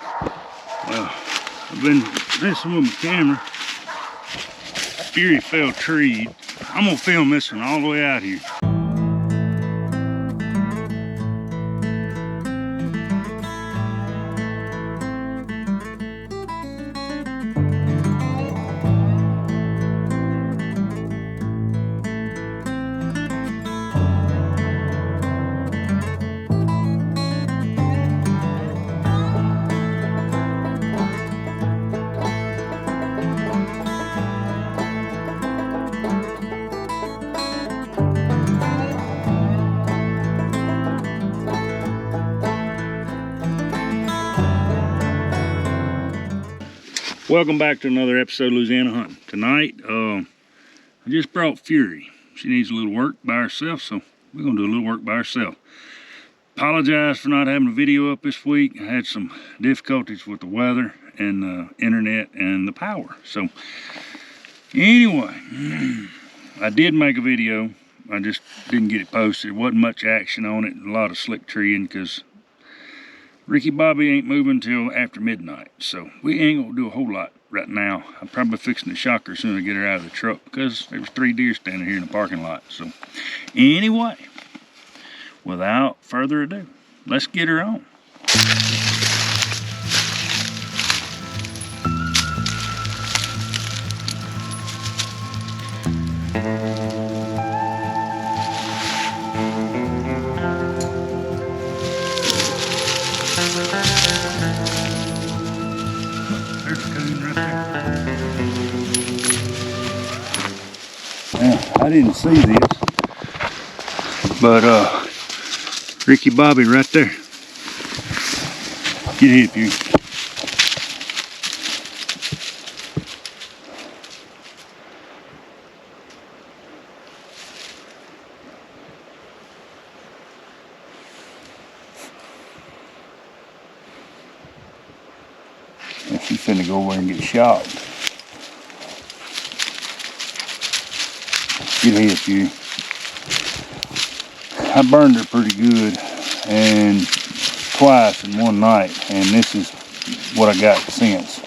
Well, I've been messing with my camera. Fury fell tree. I'm gonna film this one all the way out here. Welcome back to another episode of Louisiana Hunting. Tonight, I just brought Fury. She needs a little work by herself, so we're gonna do a little work by herself. Apologize for not having a video up this week. I had some difficulties with the weather and the internet and the power. So anyway, I did make a video. I just didn't get it posted. There wasn't much action on it. A lot of slick treeing because Ricky Bobby ain't moving till after midnight, so we ain't gonna do a whole lot right now. I'm probably fixing to shock her as soon as I get her out of the truck because there was 3 deer standing here in the parking lot. So anyway, without further ado, let's get her on. There's Raccoon right there. Now, I didn't see this, but Ricky Bobby right there. Get hit, you. She's finna go over and get shot. Get hit, you. I burned her pretty good, and twice in one night, and this is what I got since.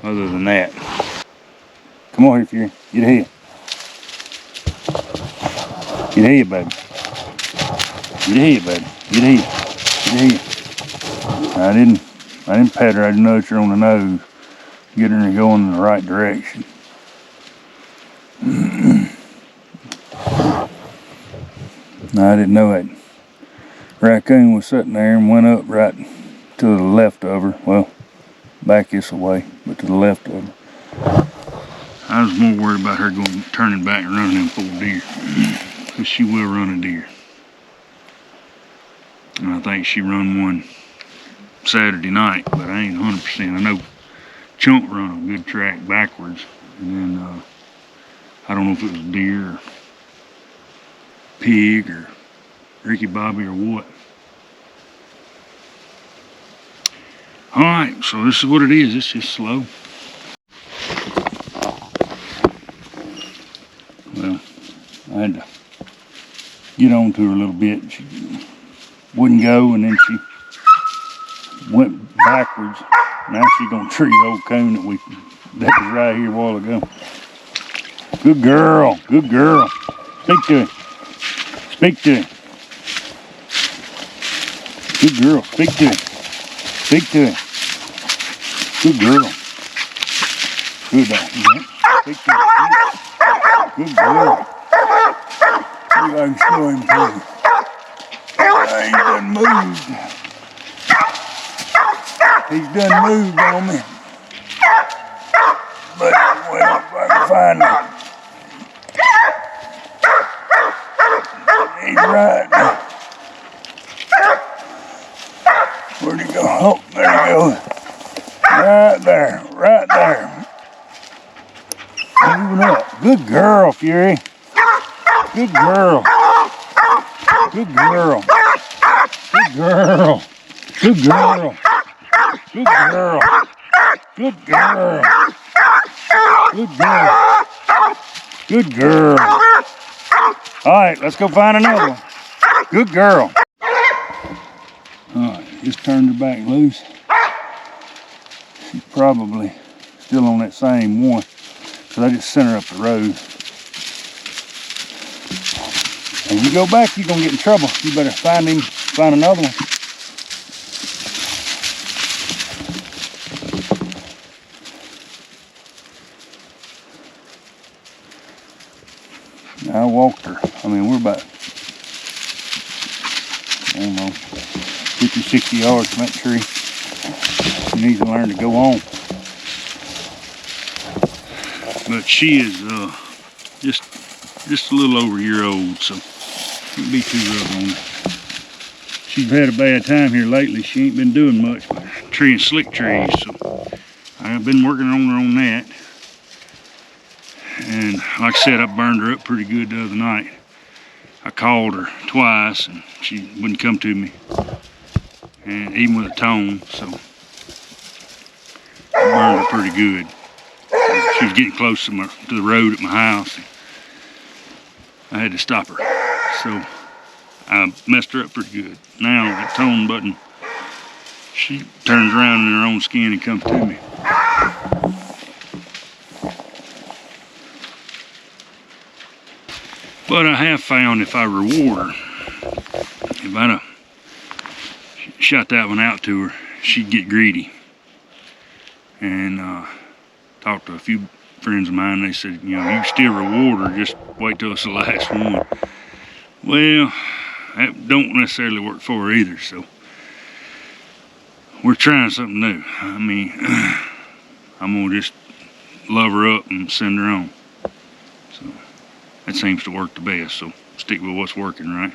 Other than that, come on here, Fury. Get ahead. Get ahead, baby. Get ahead, baby. Get ahead. Get ahead. I didn't pet her. I didn't nudge her on the nose. Get her going in the right direction. I didn't know that Raccoon was sitting there and went up right to the left of her. Well, back this way, but to the left of her. I was more worried about her turning back and running them 4 deer, because she will run a deer. And I think she run one Saturday night, but I ain't 100%. I know Chunk run a good track backwards, and then I don't know if it was deer or pig or Ricky Bobby or what. Alright, so this is what it is. It's just slow. Well, I had to get on to her a little bit. She wouldn't go, and then she went backwards. Now she's gonna tree the old coon that was right here a while ago. Good girl, good girl. Speak to him. Speak to him. Good girl, speak to him. Speak to him. Good girl. Good dog. Speak to him. Good girl. See if I can show him to you. He done moved. He's done moved on me. But well, if I can find him. He's right. Where'd he go? Oh, there he goes. Right there, right there. Moving up. Good girl, Fury. Good girl. Good girl. Good girl. Good girl. Good girl. Good girl. Good girl. Good girl. All right, let's go find another one. Good girl. All right, just turned her back loose. She's probably still on that same one, because I just sent her up the road. And you go back, you're gonna get in trouble. You better find another one. I walked her. I mean, we're about, I don't know, 50, 60 yards from that tree. She needs to learn to go on. But she is just a little over a year old, so can't be too rough on her. She's had a bad time here lately. She ain't been doing much but treeing slick trees, so I've been working on her on that. And like I said, I burned her up pretty good the other night. I called her twice and she wouldn't come to me, and even with a tone, so I burned her pretty good. She was getting close to the road at my house. I had to stop her, so I messed her up pretty good. Now that tone button, she turns around in her own skin and comes to me. But I have found if I reward her, if I'd have shot that one out to her, she'd get greedy. And talked to a few friends of mine, they said, you know, you still reward her, just wait till it's the last one. Well, that don't necessarily work for her either, so we're trying something new. I mean, I'm gonna just love her up and send her on. So that seems to work the best, so stick with what's working, right?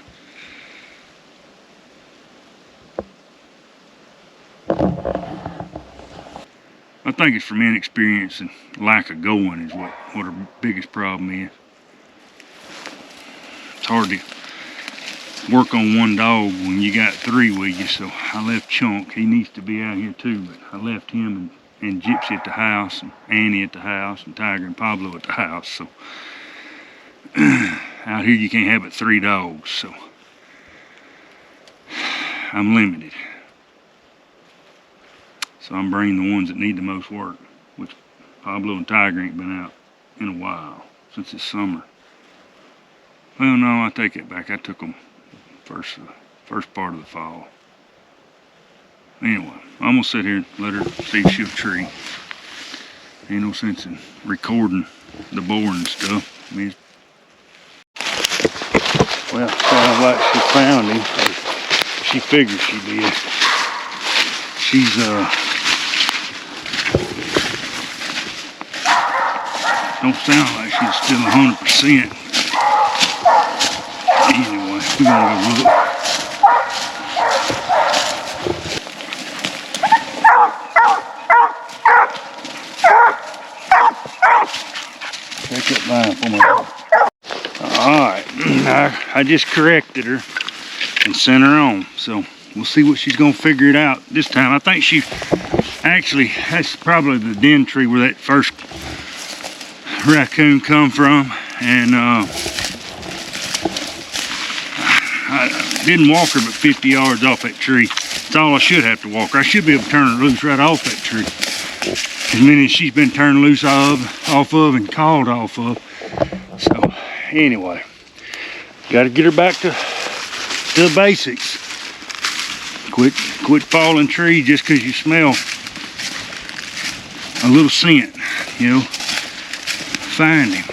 I think it's from inexperience and lack of going is what her biggest problem is. It's hard to work on one dog when you got three with you, so I left Chunk. He needs to be out here too, but I left him and Gypsy at the house, and Annie at the house, and Tiger and Pablo at the house, so out here you can't have but 3 dogs, so I'm limited. So I'm bringing the ones that need the most work, which Pablo and Tiger ain't been out in a while, since it's summer. Well, no, I take it back. I took them first part of the fall. Anyway, I'm gonna sit here and let her see if she'll tree. Ain't no sense in recording the boring stuff. I mean, well, sounds like she found him. She figured she did. She's don't sound like she's still 100%. Anyway, we're gonna go look. Check that line for me. Alright, I just corrected her and sent her on. So we'll see what she's gonna figure it out this time. I think she actually, that's probably the den tree where that first raccoon come from, and I didn't walk her but 50 yards off that tree. That's all I should have to walk her. I should be able to turn her loose right off that tree. As many as she's been turned loose off of and called off of. So anyway, got to get her back to the basics. Quit falling trees just because you smell a little scent, you know. Find him.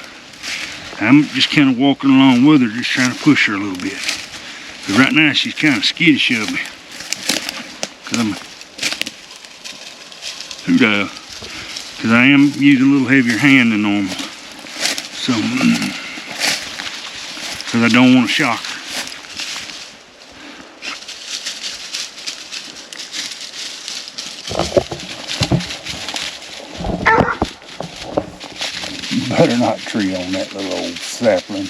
I'm just kind of walking along with her, just trying to push her a little bit. Because right now she's kind of skittish of me. Because I am using a little heavier hand than normal. So, because I don't want to shock her. Better not tree on that little old sapling.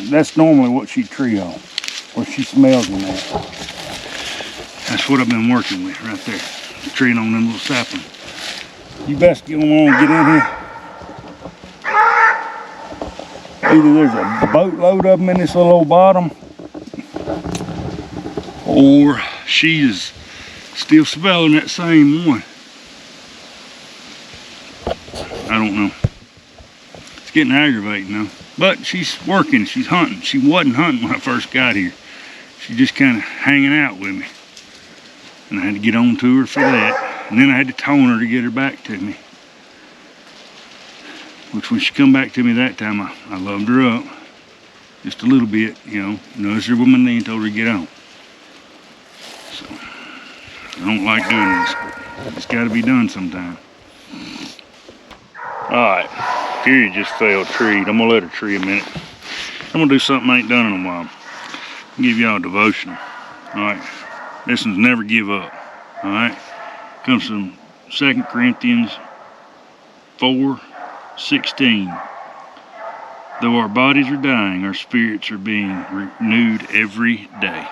That's normally what she'd tree on, where she smells them at. That's what I've been working with right there, treeing on them little saplings. You best get on and get in here. Either there's a boatload of them in this little old bottom, or she is Still smelling that same one. I don't know. It's getting aggravating though. But she's working, she's hunting. She wasn't hunting when I first got here. She's just kind of hanging out with me. And I had to get on to her for that. And then I had to tone her to get her back to me. Which when she come back to me that time, I loved her up. Just a little bit, you know. Nudged her with my knee and told her to get on. So, I don't like doing this, but it's got to be done sometime. Alright, Fury just fell treed. I'm going to let her tree a minute. I'm going to do something I ain't done in a while. I'll give y'all a devotional. Alright, this one's never give up. Alright, comes from 2 Corinthians 4:16. Though our bodies are dying, our spirits are being renewed every day.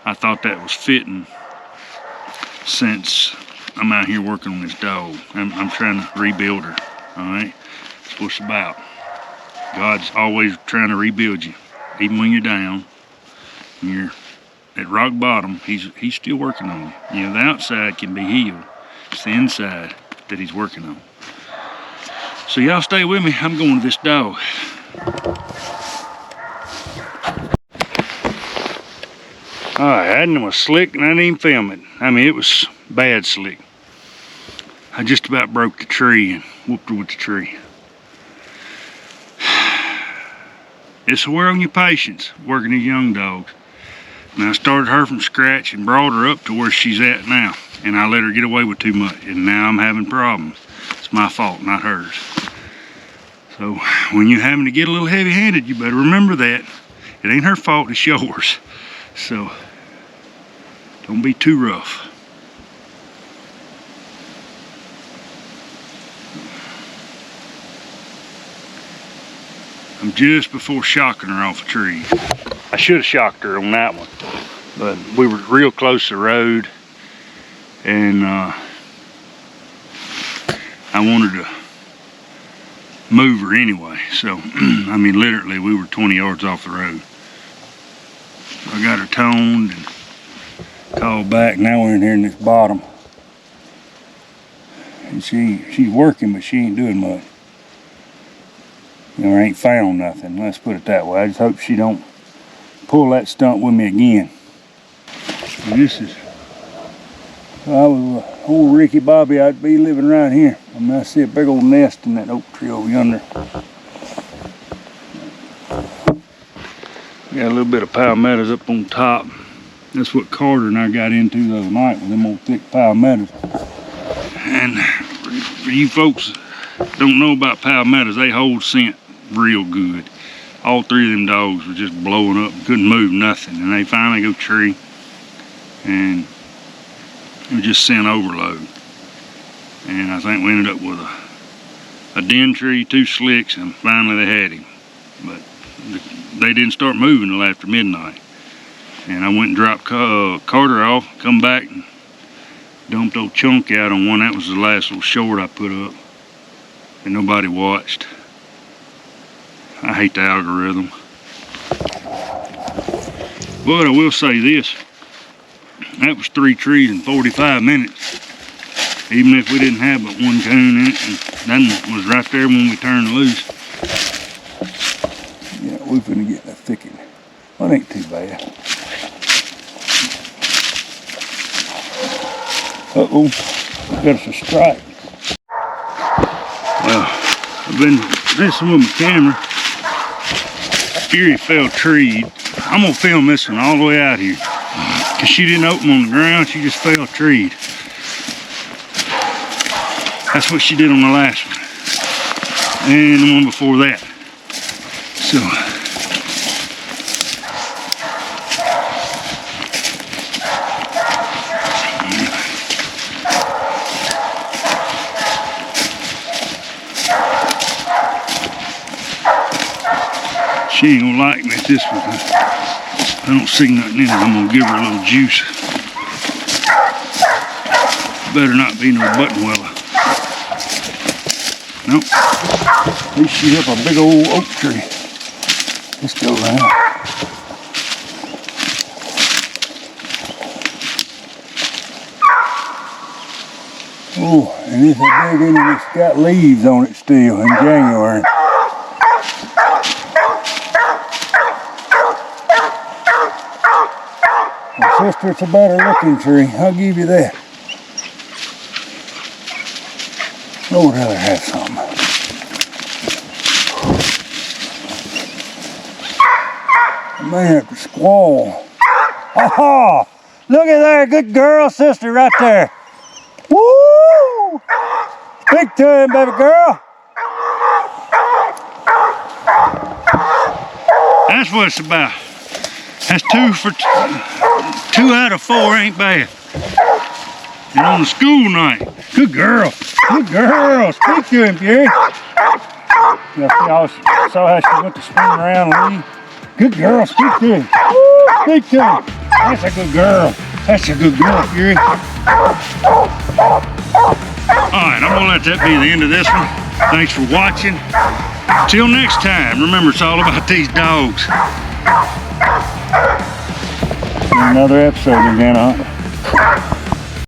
I thought that was fitting since I'm out here working on this dog. I'm trying to rebuild her, alright? That's what it's about. God's always trying to rebuild you. Even when you're down, when you're at rock bottom, he's still working on you. You know, the outside can be healed. It's the inside that he's working on. So y'all stay with me. I'm going to this dog. Alright, that was slick and I didn't even film it. I mean, it was bad slick. I just about broke the tree and whooped her with the tree. It's a wear on your patience working these young dogs. And I started her from scratch and brought her up to where she's at now. And I let her get away with too much. And now I'm having problems. It's my fault, not hers. So when you're having to get a little heavy-handed, you better remember that. It ain't her fault, it's yours. So don't be too rough. I'm just before shocking her off a tree. I should have shocked her on that one, but we were real close to the road, and I wanted to move her anyway. So, I mean, literally, we were 20 yards off the road. I got her toned and called back. Now we're in here in this bottom, and she's working, but she ain't doing much. You know, I ain't found nothing. Let's put it that way. I just hope she don't pull that stunt with me again. And this is, if I was old Ricky Bobby, I'd be living right here. I mean, I see a big old nest in that oak tree over yonder. Got a little bit of palmettos up on top. That's what Carter and I got into the other night with them old thick palmettos. And for you folks that don't know about palmettos, they hold scent real good. All three of them dogs were just blowing up, couldn't move nothing, and they finally go tree, and it was just scent overload. And I think we ended up with a den tree, 2 slicks, and finally they had him. But they didn't start moving until after midnight. And I went and dropped Carter off, come back and dumped old Chunky out on one. That was the last little short I put up, and nobody watched. I hate the algorithm. But I will say this, that was 3 trees in 45 minutes. Even if we didn't have but 1 coon in it, and that was right there when we turned loose. Yeah, we're gonna get that thicket. Well, it ain't too bad. Uh-oh, got us a strike. Well, I've been messing with my camera. Fury fell treed. I'm gonna film this one all the way out here. Cause she didn't open on the ground, she just fell treed. That's what she did on the last one. And the one before that. So, she ain't gonna like me at this one. I don't see nothing in it. I'm gonna give her a little juice. Better not be no button weller. Nope. At least she hit up a big old oak tree. Let's go around. Oh, and this is a big one and it's got leaves on it still in January. My sister, it's a better looking tree. I'll give you that. I would rather have some. I may have to squall. Aha! Look at there, good girl, sister, right there. Woo! Speak to him, baby girl. That's what it's about. That's 2 out of 4 ain't bad. And on the school night, good girl, good girl. Speak to him, Fury. Y'all saw how she went to spin around and leave. Good girl, speak to him. Woo, speak to him. That's a good girl. That's a good girl, Fury. Alright, I'm gonna let that be the end of this one. Thanks for watching. Till next time, remember it's all about these dogs. Another episode of Louisiana Hunting.